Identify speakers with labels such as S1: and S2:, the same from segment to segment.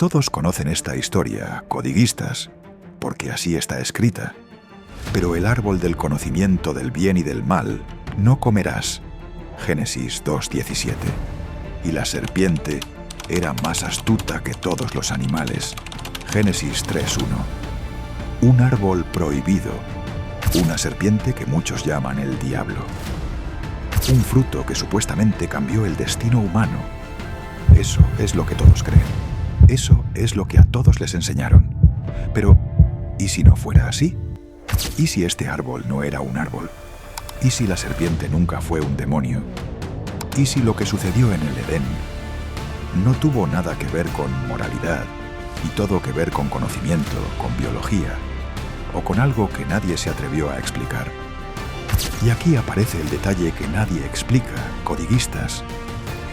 S1: Todos conocen esta historia, codiguistas, porque así está escrita. Pero el árbol del conocimiento del bien y del mal no comerás. Génesis 2:17. Y la serpiente era más astuta que todos los animales. Génesis 3:1. Un árbol prohibido. Una serpiente que muchos llaman el diablo. Un fruto que supuestamente cambió el destino humano. Eso es lo que todos creen. Eso es lo que a todos les enseñaron. Pero, ¿y si no fuera así? ¿Y si este árbol no era un árbol? ¿Y si la serpiente nunca fue un demonio? ¿Y si lo que sucedió en el Edén no tuvo nada que ver con moralidad y todo que ver con conocimiento, con biología o con algo que nadie se atrevió a explicar? Y aquí aparece el detalle que nadie explica, codiguistas.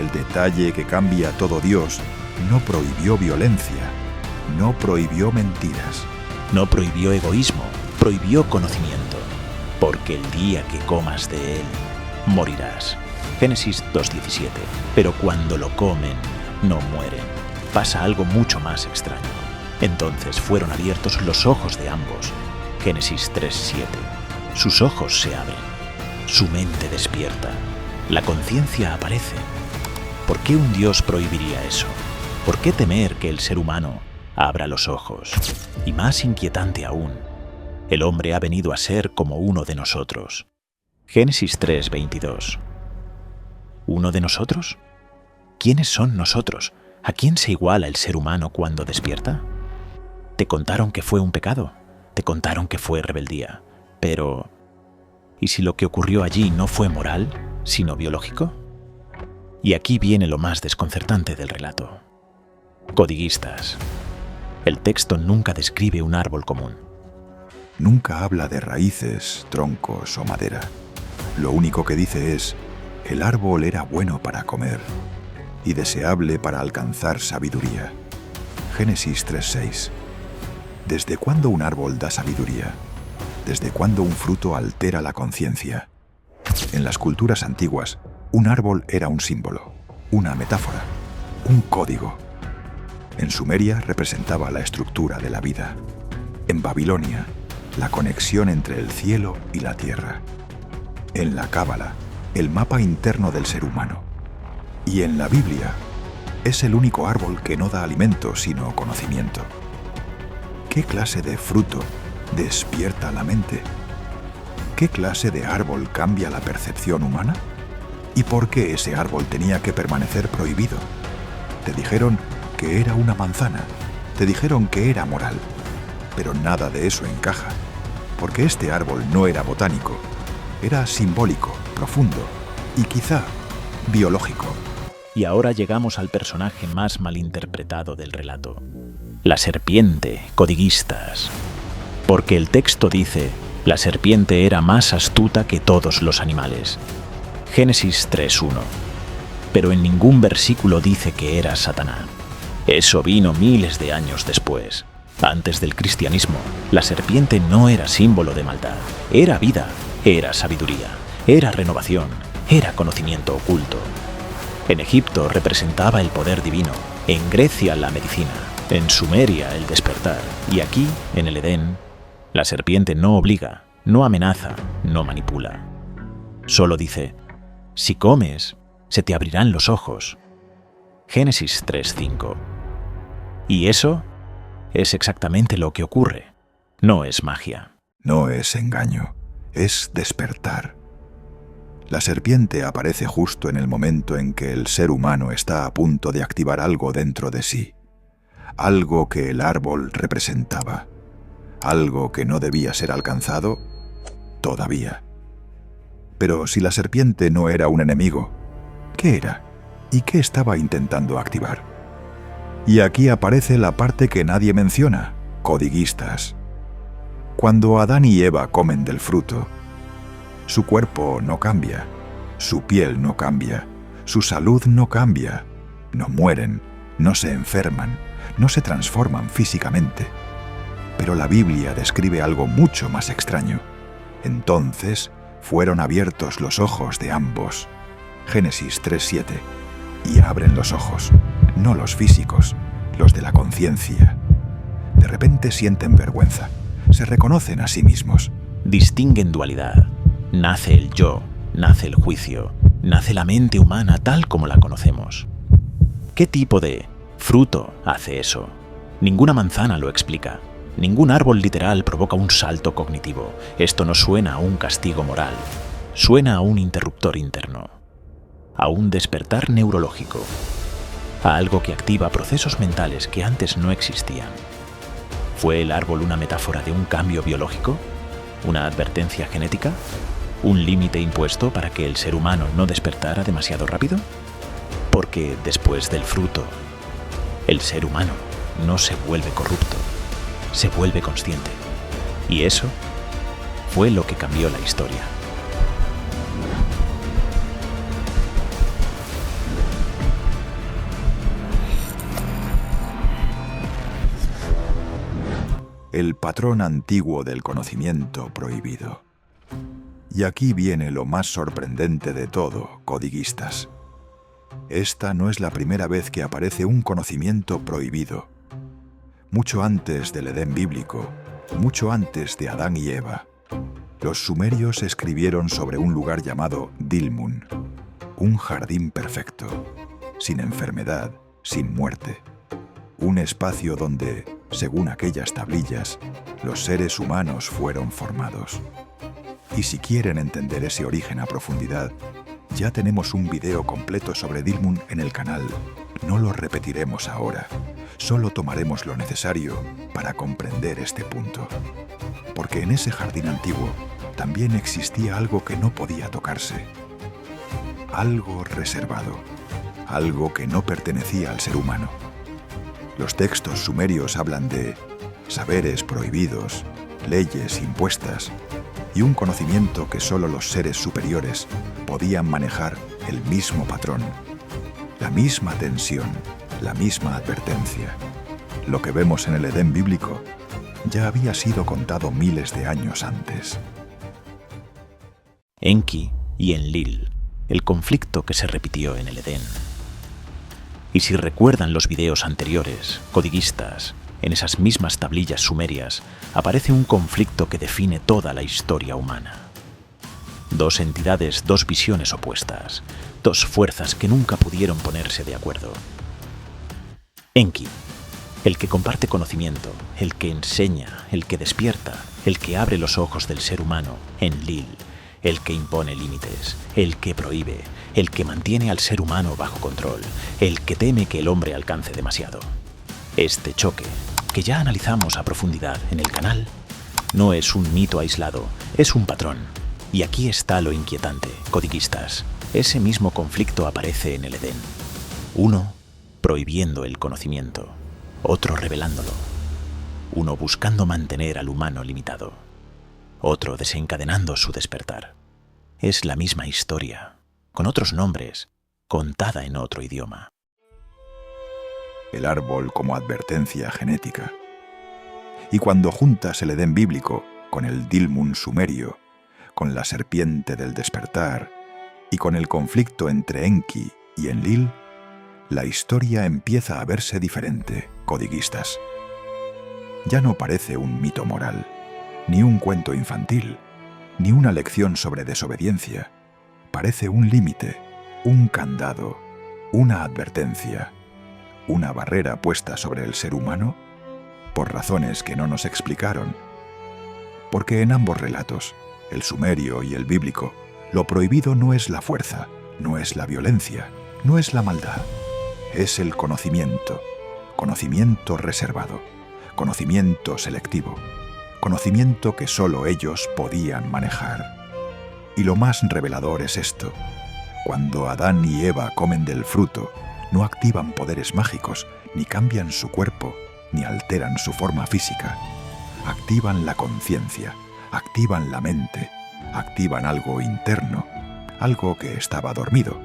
S1: El detalle que cambia todo Dios no prohibió violencia, no prohibió mentiras.
S2: No prohibió egoísmo, prohibió conocimiento. Porque el día que comas de él, morirás. Génesis 2:17. Pero cuando lo comen, no mueren. Pasa algo mucho más extraño. Entonces fueron abiertos los ojos de ambos. Génesis 3:7. Sus ojos se abren. Su mente despierta. La conciencia aparece. ¿Por qué un Dios prohibiría eso? ¿Por qué temer que el ser humano abra los ojos? Y más inquietante aún, el hombre ha venido a ser como uno de nosotros. Génesis 3:22. ¿Uno de nosotros? ¿Quiénes son nosotros? ¿A quién se iguala el ser humano cuando despierta? Te contaron que fue un pecado, te contaron que fue rebeldía, pero ¿y si lo que ocurrió allí no fue moral, sino biológico? Y aquí viene lo más desconcertante del relato. Codiguistas. El texto nunca describe un árbol común.
S1: Nunca habla de raíces, troncos o madera. Lo único que dice es: el árbol era bueno para comer y deseable para alcanzar sabiduría. Génesis 3:6. ¿Desde cuándo un árbol da sabiduría? ¿Desde cuándo un fruto altera la conciencia? En las culturas antiguas, un árbol era un símbolo, una metáfora, un código. En Sumeria representaba la estructura de la vida. En Babilonia, la conexión entre el cielo y la tierra. En la Cábala, el mapa interno del ser humano. Y en la Biblia, es el único árbol que no da alimento sino conocimiento. ¿Qué clase de fruto despierta la mente? ¿Qué clase de árbol cambia la percepción humana? ¿Y por qué ese árbol tenía que permanecer prohibido? Te dijeron que era una manzana, te dijeron que era moral, pero nada de eso encaja, porque este árbol no era botánico, era simbólico, profundo y quizá biológico.
S2: Y ahora llegamos al personaje más malinterpretado del relato. La serpiente, codiguistas. Porque el texto dice: la serpiente era más astuta que todos los animales. Génesis 3:1. Pero en ningún versículo dice que era Satanás. Eso vino miles de años después. Antes del cristianismo, la serpiente no era símbolo de maldad. Era vida, era sabiduría, era renovación, era conocimiento oculto. En Egipto representaba el poder divino, en Grecia la medicina, en Sumeria el despertar, y aquí, en el Edén, la serpiente no obliga, no amenaza, no manipula. Solo dice: si comes, se te abrirán los ojos. Génesis 3:5. Y eso es exactamente lo que ocurre. No es magia.
S1: No es engaño, es despertar. La serpiente aparece justo en el momento en que el ser humano está a punto de activar algo dentro de sí. Algo que el árbol representaba. Algo que no debía ser alcanzado todavía. Pero si la serpiente no era un enemigo, ¿qué era? ¿Y qué estaba intentando activar? Y aquí aparece la parte que nadie menciona, codiguistas. Cuando Adán y Eva comen del fruto, su cuerpo no cambia, su piel no cambia, su salud no cambia, no mueren, no se enferman, no se transforman físicamente. Pero la Biblia describe algo mucho más extraño. Entonces fueron abiertos los ojos de ambos. Génesis 3:7. Y abren los ojos, no los físicos, los de la conciencia. De repente sienten vergüenza, se reconocen a sí mismos.
S2: Distinguen dualidad. Nace el yo, nace el juicio, nace la mente humana tal como la conocemos. ¿Qué tipo de fruto hace eso? Ninguna manzana lo explica. Ningún árbol literal provoca un salto cognitivo. Esto no suena a un castigo moral. Suena a un interruptor interno. A un despertar neurológico. A algo que activa procesos mentales que antes no existían. ¿Fue el árbol una metáfora de un cambio biológico? ¿Una advertencia genética? ¿Un límite impuesto para que el ser humano no despertara demasiado rápido? Porque después del fruto, el ser humano no se vuelve corrupto, se vuelve consciente. Y eso fue lo que cambió la historia.
S1: El patrón antiguo del conocimiento prohibido. Y aquí viene lo más sorprendente de todo, codiguistas. Esta no es la primera vez que aparece un conocimiento prohibido. Mucho antes del Edén bíblico, mucho antes de Adán y Eva, los sumerios escribieron sobre un lugar llamado Dilmun, un jardín perfecto, sin enfermedad, sin muerte. Un espacio donde, según aquellas tablillas, los seres humanos fueron formados. Y si quieren entender ese origen a profundidad, ya tenemos un video completo sobre Dilmun en el canal. No lo repetiremos ahora, solo tomaremos lo necesario para comprender este punto. Porque en ese jardín antiguo también existía algo que no podía tocarse. Algo reservado, algo que no pertenecía al ser humano. Los textos sumerios hablan de saberes prohibidos, leyes impuestas y un conocimiento que solo los seres superiores podían manejar el mismo patrón, la misma tensión, la misma advertencia. Lo que vemos en el Edén bíblico ya había sido contado miles de años antes.
S2: Enki y Enlil, el conflicto que se repitió en el Edén. Y si recuerdan los videos anteriores, codiguistas, en esas mismas tablillas sumerias aparece un conflicto que define toda la historia humana. Dos entidades, dos visiones opuestas, dos fuerzas que nunca pudieron ponerse de acuerdo. Enki, el que comparte conocimiento, el que enseña, el que despierta, el que abre los ojos del ser humano. Enlil, el que impone límites, el que prohíbe, el que mantiene al ser humano bajo control, el que teme que el hombre alcance demasiado. Este choque, que ya analizamos a profundidad en el canal, no es un mito aislado, es un patrón. Y aquí está lo inquietante, codiguistas. Ese mismo conflicto aparece en el Edén. Uno prohibiendo el conocimiento, otro revelándolo. Uno buscando mantener al humano limitado, otro desencadenando su despertar. Es la misma historia, con otros nombres, contada en otro idioma.
S1: El árbol como advertencia genética. Y cuando juntas el Edén bíblico con el Dilmun sumerio, con la serpiente del despertar y con el conflicto entre Enki y Enlil, la historia empieza a verse diferente, codiguistas. Ya no parece un mito moral, ni un cuento infantil, ni una lección sobre desobediencia. Parece un límite, un candado, una advertencia, una barrera puesta sobre el ser humano por razones que no nos explicaron. Porque en ambos relatos, el sumerio y el bíblico, lo prohibido no es la fuerza, no es la violencia, no es la maldad, es el conocimiento, conocimiento reservado, conocimiento selectivo, conocimiento que solo ellos podían manejar. Y lo más revelador es esto: cuando Adán y Eva comen del fruto, no activan poderes mágicos, ni cambian su cuerpo, ni alteran su forma física. Activan la conciencia, activan la mente, activan algo interno, algo que estaba dormido.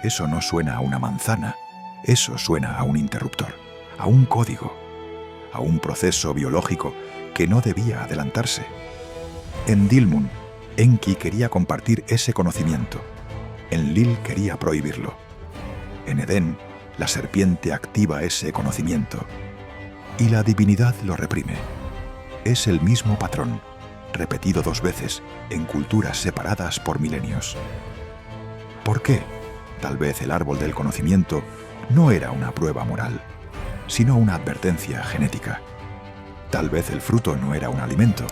S1: Eso no suena a una manzana, eso suena a un interruptor, a un código, a un proceso biológico que no debía adelantarse. En Dilmun, Enki quería compartir ese conocimiento. Enlil quería prohibirlo. En Edén, La serpiente activa ese conocimiento y la divinidad lo reprime. Es el mismo patrón, repetido 2 veces en culturas separadas por milenios. ¿Por qué? Tal vez el árbol del conocimiento no era una prueba moral, sino una advertencia genética. Tal vez el fruto no era un alimento,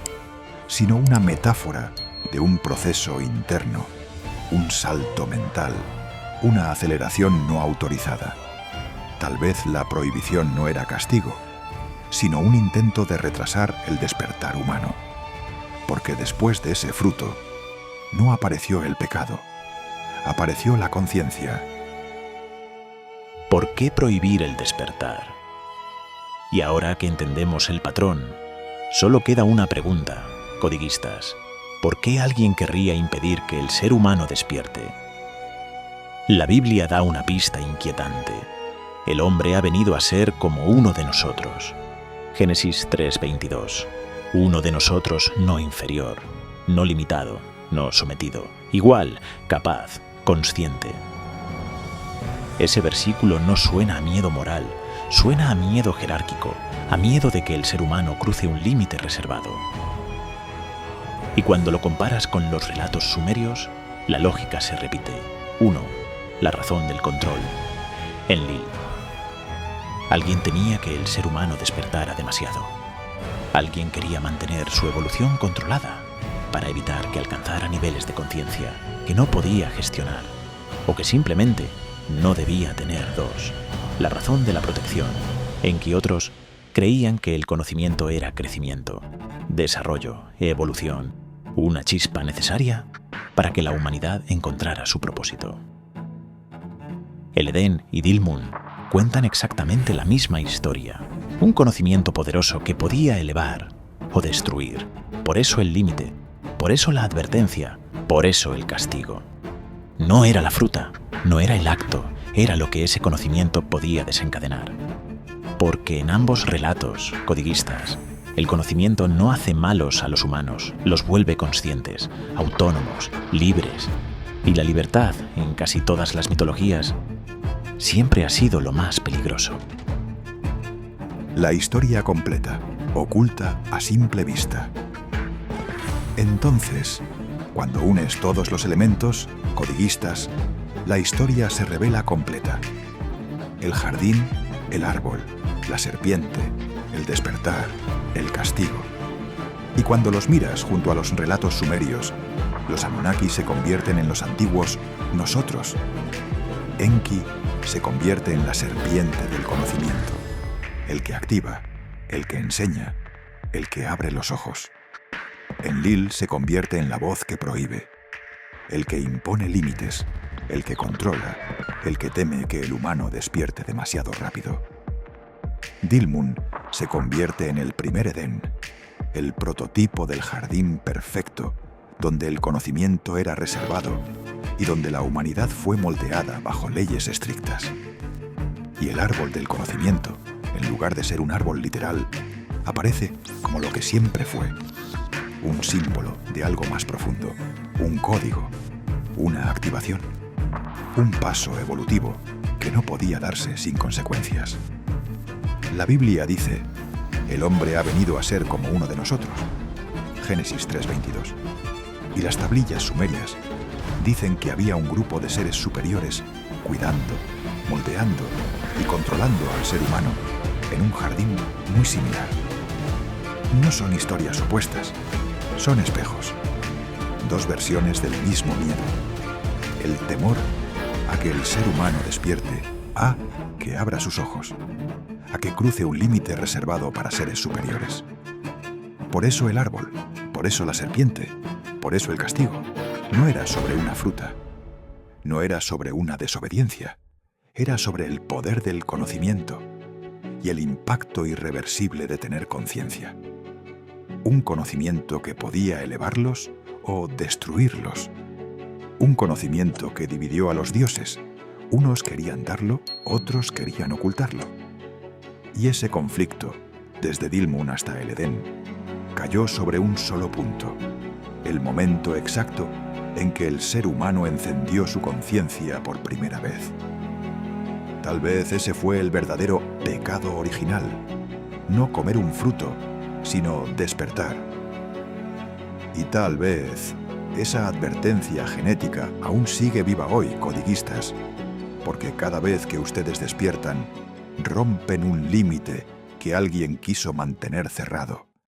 S1: sino una metáfora de un proceso interno, un salto mental, una aceleración no autorizada. Tal vez la prohibición no era castigo, sino un intento de retrasar el despertar humano. Porque después de ese fruto, no apareció el pecado, apareció la conciencia.
S2: ¿Por qué prohibir el despertar? Y ahora que entendemos el patrón, solo queda una pregunta, codiguistas. ¿Por qué alguien querría impedir que el ser humano despierte? La Biblia da una pista inquietante. El hombre ha venido a ser como uno de nosotros. Génesis 3:22. Uno de nosotros no inferior, no limitado, no sometido, igual, capaz, consciente. Ese versículo no suena a miedo moral, suena a miedo jerárquico, a miedo de que el ser humano cruce un límite reservado. Y cuando lo comparas con los relatos sumerios, la lógica se repite. 1. La razón del control. Enlil. Alguien temía que el ser humano despertara demasiado. Alguien quería mantener su evolución controlada para evitar que alcanzara niveles de conciencia que no podía gestionar o que simplemente no debía tener. 2. La razón de la protección, en que otros creían que el conocimiento era crecimiento, desarrollo, evolución, una chispa necesaria para que la humanidad encontrara su propósito. El Edén y Dilmun cuentan exactamente la misma historia, un conocimiento poderoso que podía elevar o destruir. Por eso el límite, por eso la advertencia, por eso el castigo. No era la fruta, no era el acto, era lo que ese conocimiento podía desencadenar. Porque en ambos relatos, codiguistas, el conocimiento no hace malos a los humanos, los vuelve conscientes, autónomos, libres. Y la libertad, en casi todas las mitologías, siempre ha sido lo más peligroso.
S1: La historia completa, oculta a simple vista. Entonces, cuando unes todos los elementos, codiguistas, la historia se revela completa. El jardín, el árbol, la serpiente, el despertar, el castigo. Y cuando los miras junto a los relatos sumerios, los Anunnaki se convierten en los antiguos nosotros. Enki se convierte en la serpiente del conocimiento, el que activa, el que enseña, el que abre los ojos. Enlil se convierte en la voz que prohíbe, el que impone límites, el que controla, el que teme que el humano despierte demasiado rápido. Dilmun se convierte en el primer Edén, el prototipo del jardín perfecto, donde el conocimiento era reservado y donde la humanidad fue moldeada bajo leyes estrictas. Y el árbol del conocimiento, en lugar de ser un árbol literal, aparece como lo que siempre fue, un símbolo de algo más profundo, un código, una activación, un paso evolutivo que no podía darse sin consecuencias. La Biblia dice, el hombre ha venido a ser como uno de nosotros. Génesis 3:22. Y las tablillas sumerias dicen que había un grupo de seres superiores cuidando, moldeando y controlando al ser humano en un jardín muy similar. No son historias opuestas, son espejos, 2 versiones del mismo miedo. El temor a que el ser humano despierte, a que abra sus ojos, a que cruce un límite reservado para seres superiores. Por eso el árbol, por eso la serpiente, por eso el castigo, no era sobre una fruta, no era sobre una desobediencia, era sobre el poder del conocimiento y el impacto irreversible de tener conciencia. Un conocimiento que podía elevarlos o destruirlos. Un conocimiento que dividió a los dioses. Unos querían darlo, otros querían ocultarlo. Y ese conflicto, desde Dilmun hasta el Edén, cayó sobre un solo punto, el momento exacto en que el ser humano encendió su conciencia por primera vez. Tal vez ese fue el verdadero pecado original. No comer un fruto, sino despertar. Y tal vez esa advertencia genética aún sigue viva hoy, codiguistas, porque cada vez que ustedes despiertan, rompen un límite que alguien quiso mantener cerrado.